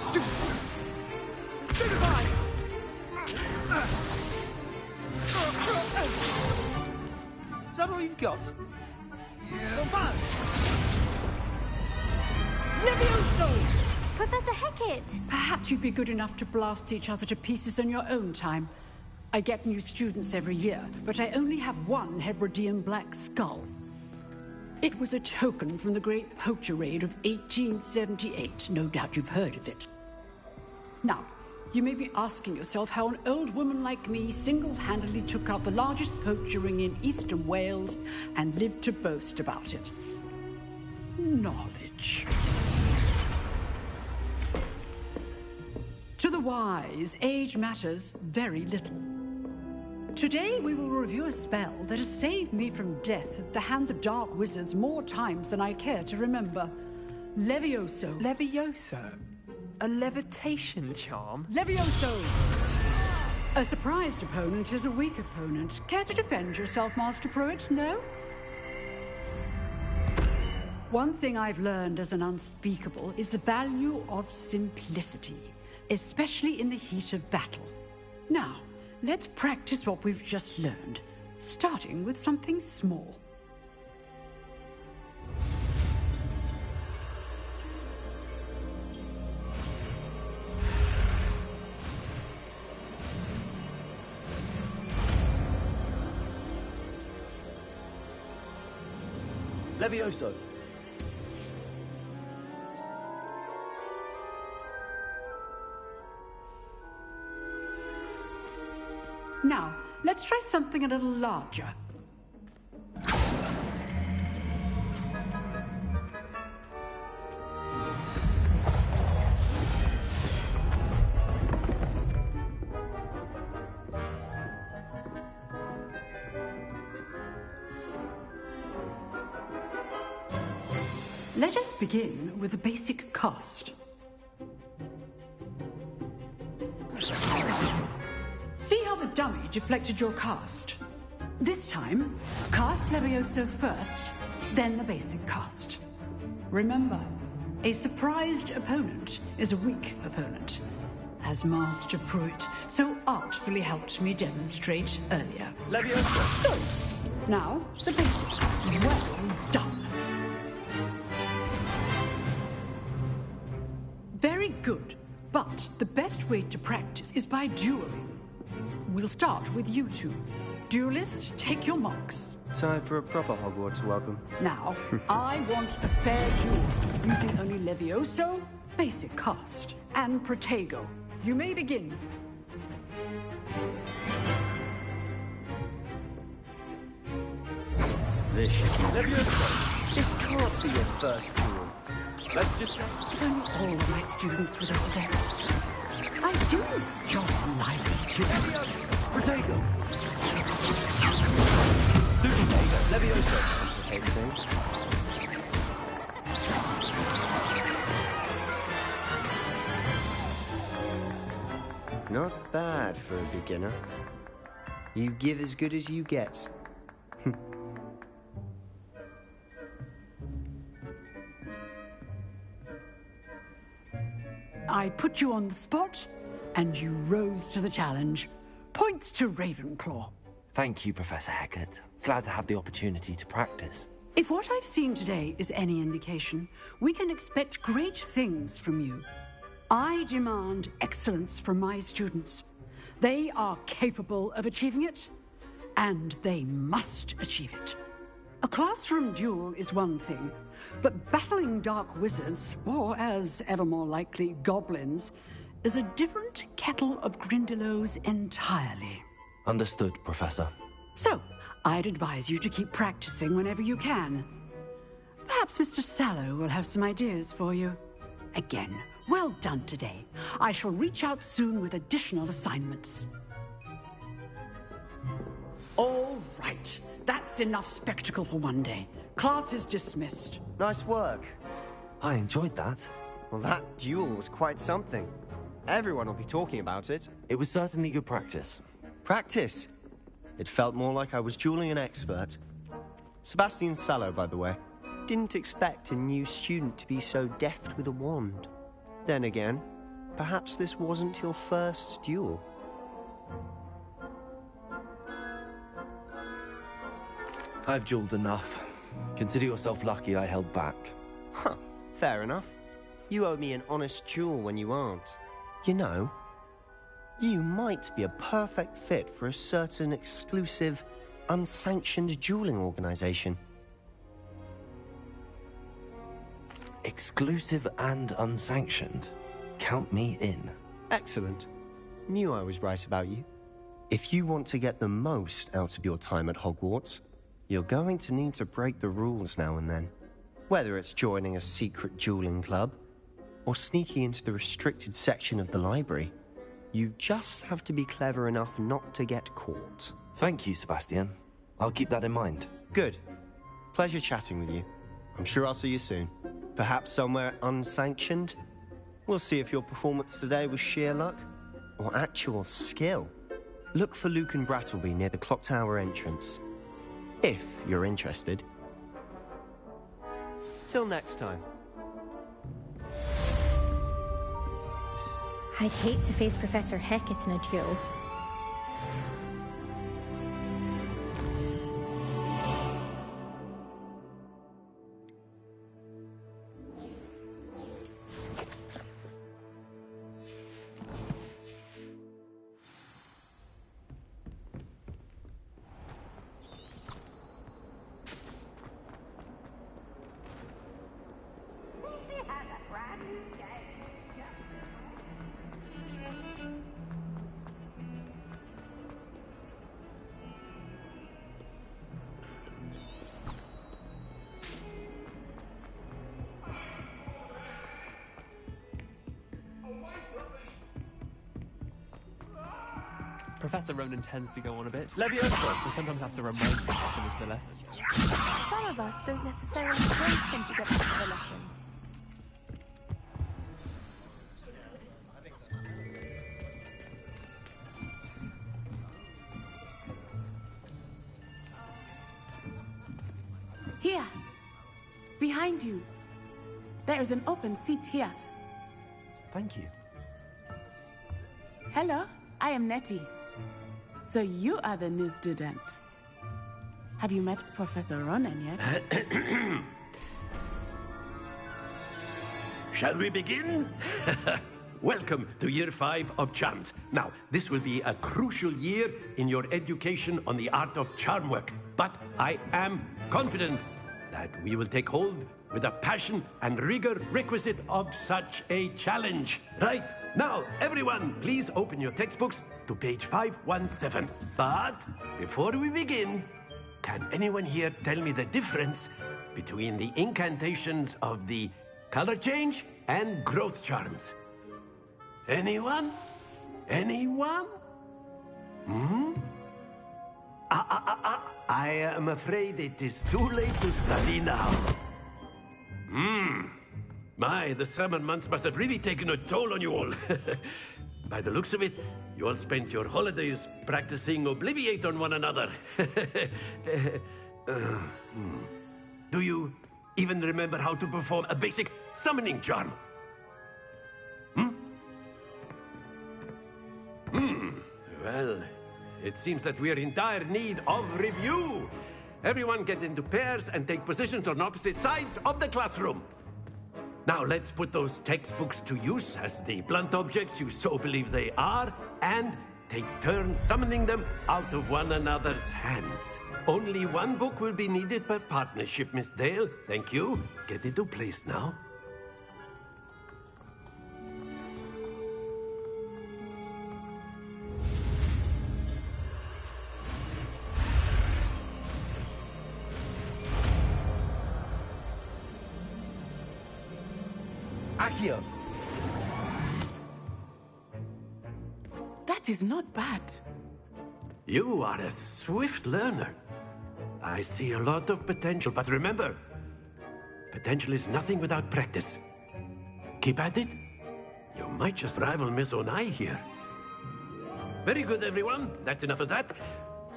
Stupefy! Is that all you've got? Yeah. Levioso! Professor Hecat! Perhaps you'd be good enough to blast each other to pieces in your own time. I get new students every year, but I only have one Hebridean black skull. It was a token from the Great Poacher Raid of 1878. No doubt you've heard of it. Now, you may be asking yourself how an old woman like me single-handedly took out the largest poacher ring in eastern Wales and lived to boast about it. Knowledge. To the wise, age matters very little. Today we will review a spell that has saved me from death at the hands of dark wizards more times than I care to remember. Levioso. Levioso? A levitation charm? Levioso! A surprised opponent is a weak opponent. Care to defend yourself, Master Pruitt? No? One thing I've learned as an unspeakable is the value of simplicity, especially in the heat of battle. Now, let's practice what we've just learned, starting with something small. Levioso. Now, let's try something a little larger. Let us begin with the basic cast. See how the dummy deflected your cast? This time, cast Levioso first, then the basic cast. Remember, a surprised opponent is a weak opponent, as Master Pruitt so artfully helped me demonstrate earlier. Levioso! So, now, the basic. Well done. Very good, but the best way to practice is by dueling. We'll start with you two. Duelists, take your marks. Time for a proper Hogwarts welcome. Now, I want a fair duel, using only Levioso, basic cast, and Protego. You may begin. This should be... Levioso! This can't be your first duel. Let's just say... Don't all my students with us today. I do enjoy lively duels. Protego! Stupefy! Levioso! Complicates things. Not bad for a beginner. You give as good as you get. I put you on the spot, and you rose to the challenge. Points to Ravenclaw. Thank you, Professor Hecat. Glad to have the opportunity to practice. If what I've seen today is any indication, we can expect great things from you. I demand excellence from my students. They are capable of achieving it, and they must achieve it. A classroom duel is one thing, but battling dark wizards, or as ever more likely, goblins, is a different kettle of Grindylows entirely. Understood, Professor. So, I'd advise you to keep practicing whenever you can. Perhaps Mr. Sallow will have some ideas for you. Again, well done today. I shall reach out soon with additional assignments. All right. That's enough spectacle for one day. Class is dismissed. Nice work. I enjoyed that. Well, that duel was quite something. Everyone will be talking about it. It was certainly good practice. Practice? It felt more like I was dueling an expert. Sebastian Sallow, by the way. Didn't expect a new student to be so deft with a wand. Then again, perhaps this wasn't your first duel. I've dueled enough. Consider yourself lucky I held back. Huh, fair enough. You owe me an honest duel when you aren't. You know, you might be a perfect fit for a certain exclusive, unsanctioned dueling organization. Exclusive and unsanctioned. Count me in. Excellent. Knew I was right about you. If you want to get the most out of your time at Hogwarts, you're going to need to break the rules now and then. Whether it's joining a secret dueling club, or sneaking into the restricted section of the library, you just have to be clever enough not to get caught. Thank you, Sebastian. I'll keep that in mind. Good. Pleasure chatting with you. I'm sure I'll see you soon. Perhaps somewhere unsanctioned? We'll see if your performance today was sheer luck or actual skill. Look for Luke and Brattleby near the clock tower entrance, if you're interested. Till next time. I'd hate to face Professor Hecat in a duel. Professor Ronan tends to go on a bit. Leviosa! We sometimes have to remind him to finish the lesson. Some of us don't necessarily want him to get back to the lesson. Here. Behind you. There is an open seat here. Thank you. Hello, I am Nettie. So you are the new student. Have you met Professor Ronan yet? Shall we begin? Welcome to Year 5 of Charms. Now, this will be a crucial year in your education on the art of charm work. But I am confident that we will take hold with the passion and rigor requisite of such a challenge. Right, now, everyone, please open your textbooks to page 517. But before we begin, can anyone here tell me the difference between the incantations of the color change and growth charms? Anyone? Anyone? I am afraid it is too late to study now. My, the summer months must have really taken a toll on you all. By the looks of it, you all spent your holidays practicing Obliviate on one another. Do you even remember how to perform a basic summoning charm? Well, it seems that we are in dire need of review. Everyone get into pairs and take positions on opposite sides of the classroom. Now let's put those textbooks to use as the blunt objects you so believe they are, and take turns summoning them out of one another's hands. Only one book will be needed per partnership, Miss Dale. Thank you. Get into place now. Accio! That is not bad. You are a swift learner. I see a lot of potential, but remember, potential is nothing without practice. Keep at it. You might just rival Miss Onai here. Very good, everyone. That's enough of that.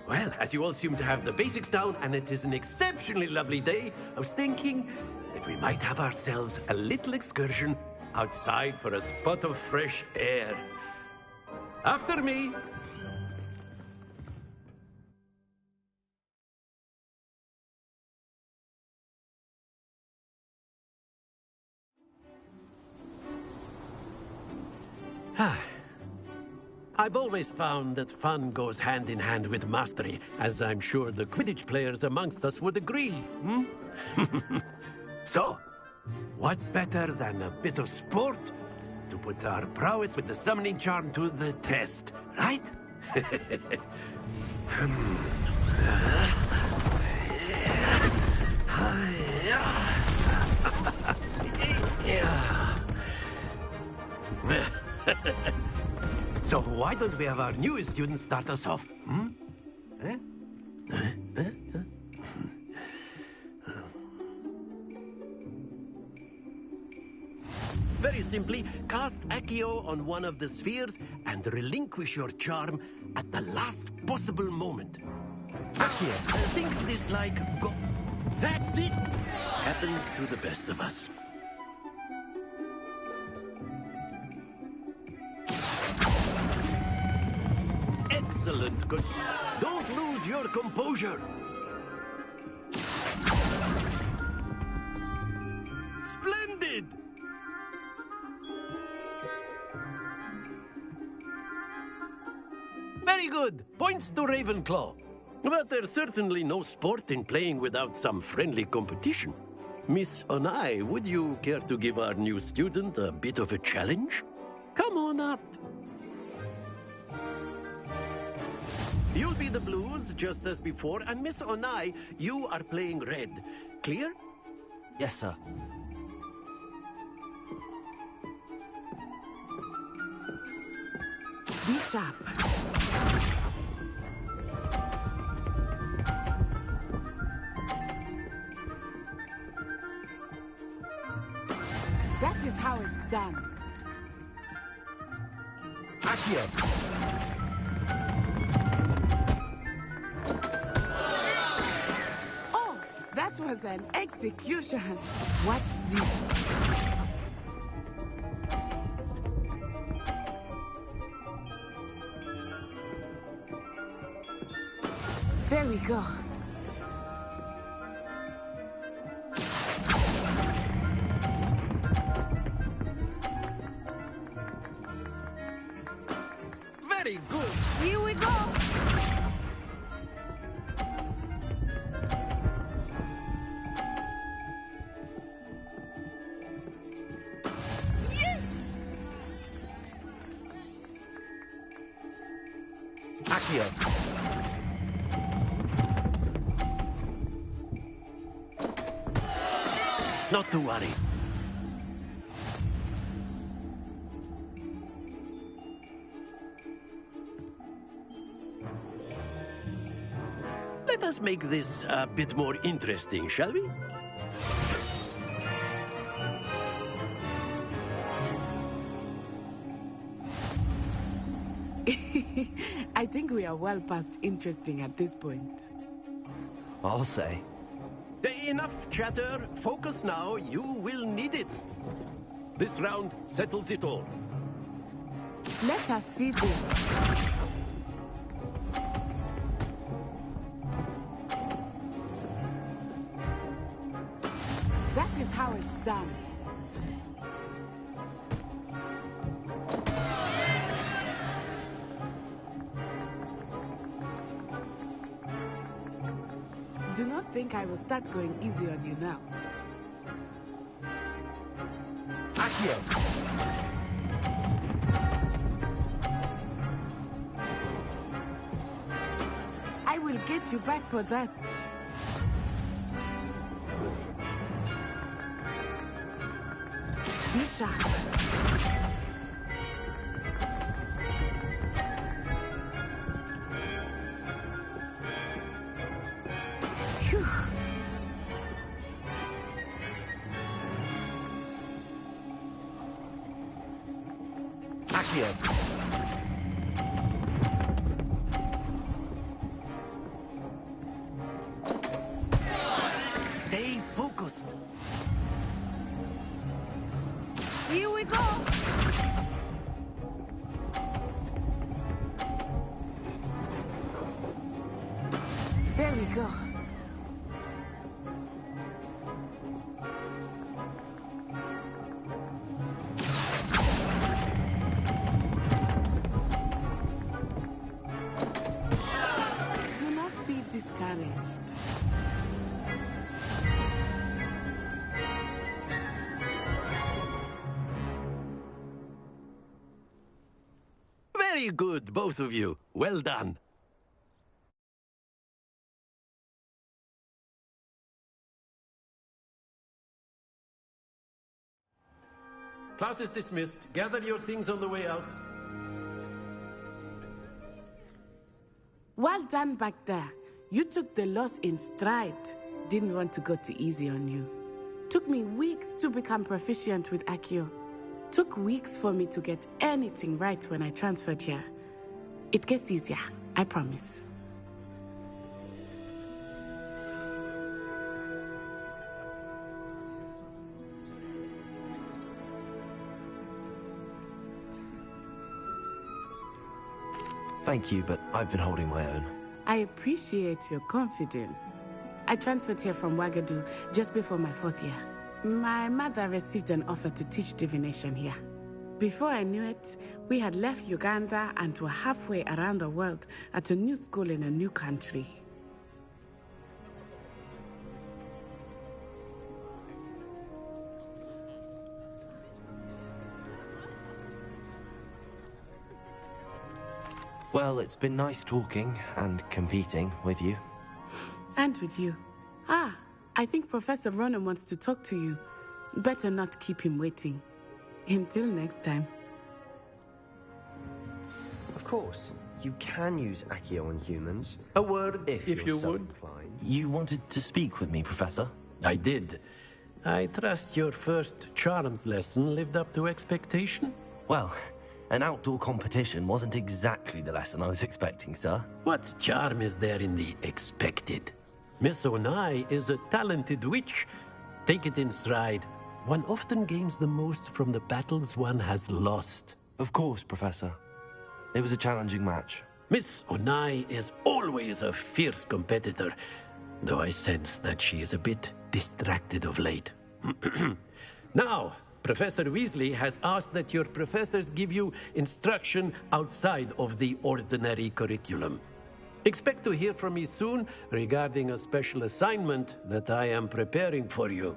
Well, as you all seem to have the basics down, and it is an exceptionally lovely day, I was thinking that we might have ourselves a little excursion outside for a spot of fresh air. After me. I've always found that fun goes hand in hand with mastery, as I'm sure the Quidditch players amongst us would agree, hmm? So, what better than a bit of sport to put our prowess with the summoning charm to the test, right? So why don't we have our newest student start us off? Hmm? Very simply, cast Accio on one of the spheres and relinquish your charm at the last possible moment. Accio, think of this like go... That's it! Happens to the best of us. Excellent. Good. Don't lose your composure. Splendid! Very good. Points to Ravenclaw. But there's certainly no sport in playing without some friendly competition. Miss Onai, would you care to give our new student a bit of a challenge? Come on up. You'll be the blues, just as before, and Miss Onai, you are playing red. Clear? Yes, sir. Be sharp. That is how it's done. Accio! Oh, that was an execution. Watch this. There we go. Very good. Here we go. Yes! Accio! Not to worry. Let us make this a bit more interesting, shall we? I think we are well past interesting at this point. I'll say. Enough chatter. Focus now. You will need it. This round settles it all. Let us see this. That is how it's done. Do not think I will start going easy on you now. Accio! I will get you back for that. Be sharp. Phew. Accio! Stay focused. Here we go. Very good, both of you. Well done. Class is dismissed. Gather your things on the way out. Well done back there. You took the loss in stride. Didn't want to go too easy on you. Took me weeks to become proficient with Accio. Took weeks for me to get anything right when I transferred here. It gets easier, I promise. Thank you, but I've been holding my own. I appreciate your confidence. I transferred here from Wagadu just before my 4th year. My mother received an offer to teach divination here. Before I knew it, we had left Uganda and were halfway around the world at a new school in a new country. Well, it's been nice talking and competing with you. And with you. I think Professor Ronan wants to talk to you. Better not keep him waiting. Until next time. Of course, you can use Accio on humans. A word, if you you're so would. inclined. You wanted to speak with me, Professor? I did. I trust your first charms lesson lived up to expectation? Well, an outdoor competition wasn't exactly the lesson I was expecting, sir. What charm is there in the expected? Miss Onai is a talented witch. Take it in stride. One often gains the most from the battles one has lost. Of course, Professor. It was a challenging match. Miss Onai is always a fierce competitor, though I sense that she is a bit distracted of late. Now, Professor Weasley has asked that your professors give you instruction outside of the ordinary curriculum. Expect to hear from me soon regarding a special assignment that I am preparing for you.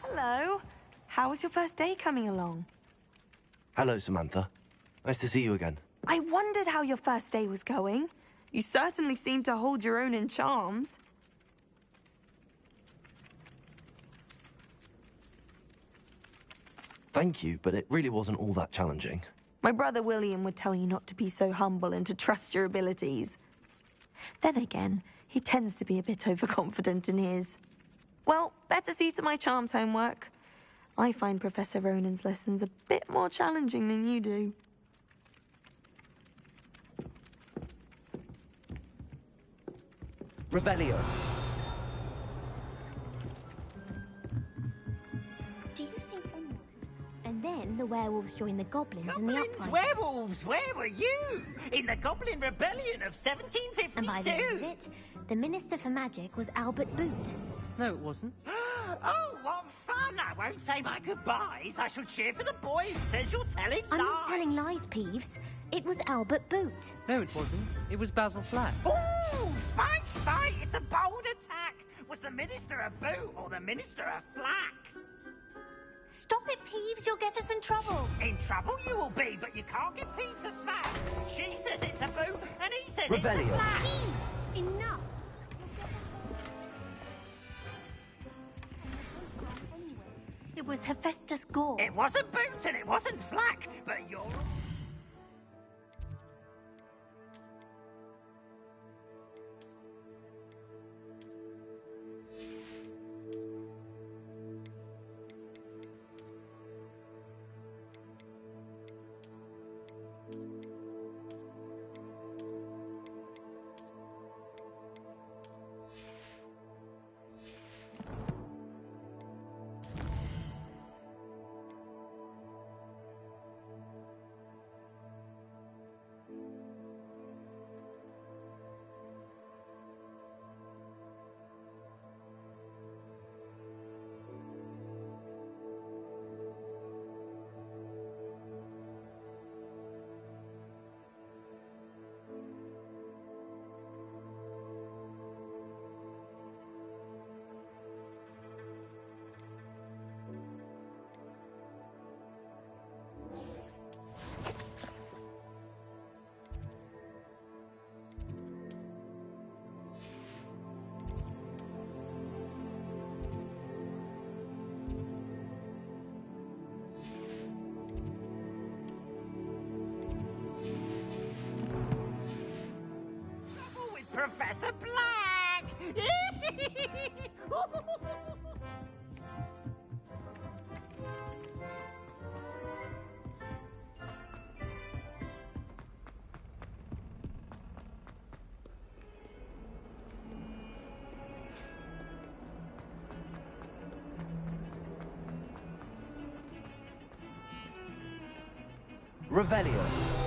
Hello. How was your first day coming along? Hello, Samantha. Nice to see you again. I wondered how your first day was going. You certainly seem to hold your own in charms. Thank you, but it really wasn't all that challenging. My brother William would tell you not to be so humble and to trust your abilities. Then again, he tends to be a bit overconfident in his. Well, better see to my charms homework. I find Professor Ronan's lessons a bit more challenging than you do. Revelio. Do you think onward? And then the werewolves join the goblins in the Goblins, uprising. werewolves, where were you? In the Goblin Rebellion of 1752. And by the end of it, the Minister for Magic was Albert Boot. No, it wasn't. Oh, what fun! I won't say my goodbyes. I shall cheer for the boy who says you're telling I'm lies. not telling lies, Peeves. It was Albert Boot. No, it wasn't. It was Basil Flack. Ooh, fight, fight! It's a bold attack. Was the Minister a Boot or the Minister a Flack? Stop it, Peeves. You'll get us in trouble. In trouble you will be, but you can't get Peeves a smack. She says it's a Boot, and he says it's a Revelio. Flack. Peeves, enough. It was Hephaestus Gore. It wasn't Boot and it wasn't Flack, but you're... Professor Black! Revelio.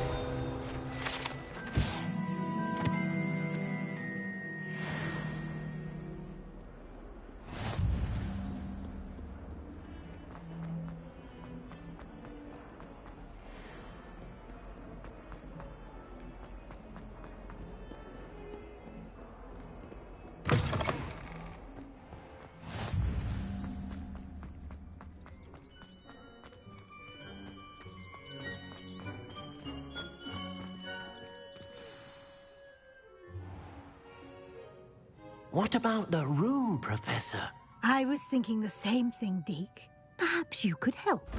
What about the room, Professor? I was thinking the same thing, Deke. Perhaps you could help.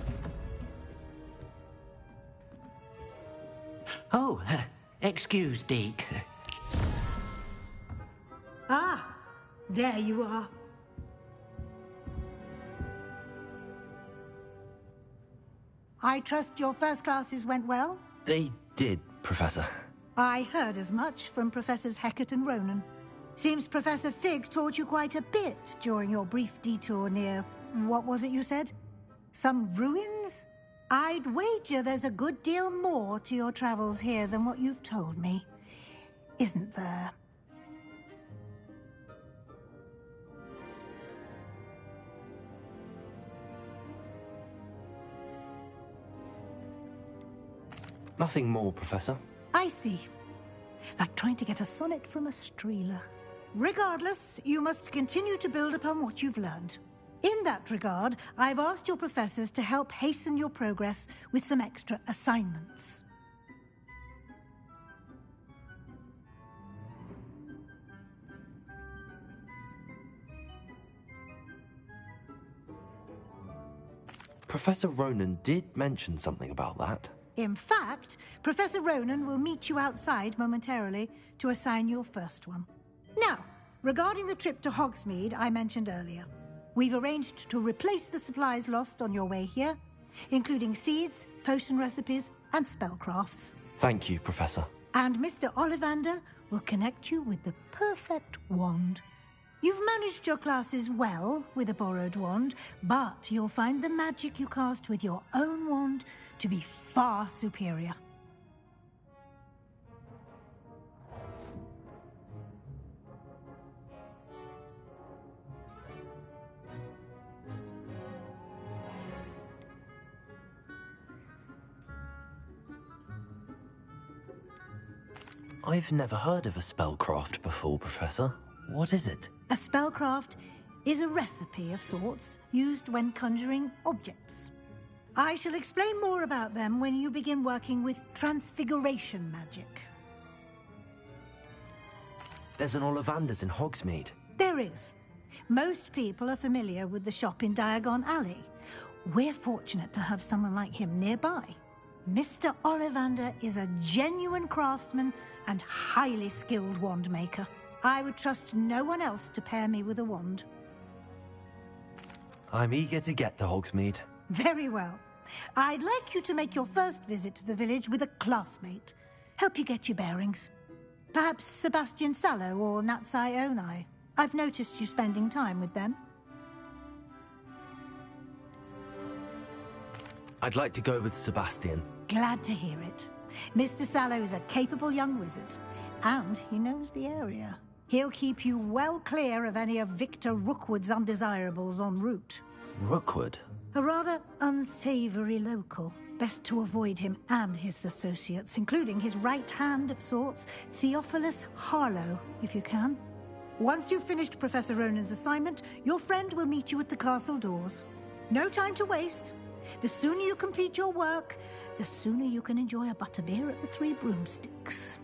Oh, excuse, Deke. Ah, there you are. I trust your first classes went well? They did, Professor. I heard as much from Professors Hecat and Ronan. Seems Professor Fig taught you quite a bit during your brief detour near... what was it you said? Some ruins? I'd wager there's a good deal more to your travels here than what you've told me. Isn't there? Nothing more, Professor. I see. Like trying to get a sonnet from a streeler. Regardless, you must continue to build upon what you've learned. In that regard, I've asked your professors to help hasten your progress with some extra assignments. Professor Ronan did mention something about that. In fact, Professor Ronan will meet you outside momentarily to assign your first one. Now, regarding the trip to Hogsmeade I mentioned earlier, we've arranged to replace the supplies lost on your way here, including seeds, potion recipes, and spellcrafts. Thank you, Professor. And Mr. Ollivander will connect you with the perfect wand. You've managed your classes well with a borrowed wand, but you'll find the magic you cast with your own wand to be far superior. I've never heard of a spellcraft before, Professor. What is it? A spellcraft is a recipe of sorts used when conjuring objects. I shall explain more about them when you begin working with transfiguration magic. There's an Ollivander's in Hogsmeade. There is. Most people are familiar with the shop in Diagon Alley. We're fortunate to have someone like him nearby. Mr. Ollivander is a genuine craftsman and highly skilled wand maker. I would trust no one else to pair me with a wand. I'm eager to get to Hogsmeade. Very well. I'd like you to make your first visit to the village with a classmate. Help you get your bearings. Perhaps Sebastian Sallow or Natsai Onai. I've noticed you spending time with them. I'd like to go with Sebastian. Glad to hear it. Mr. Sallow is a capable young wizard, and he knows the area. He'll keep you well clear of any of Victor Rookwood's undesirables en route. Rookwood? A rather unsavory local. Best to avoid him and his associates, including his right hand of sorts, Theophilus Harlow, if you can. Once you've finished Professor Ronan's assignment, your friend will meet you at the castle doors. No time to waste. The sooner you complete your work, the sooner you can enjoy a butterbeer at the Three Broomsticks.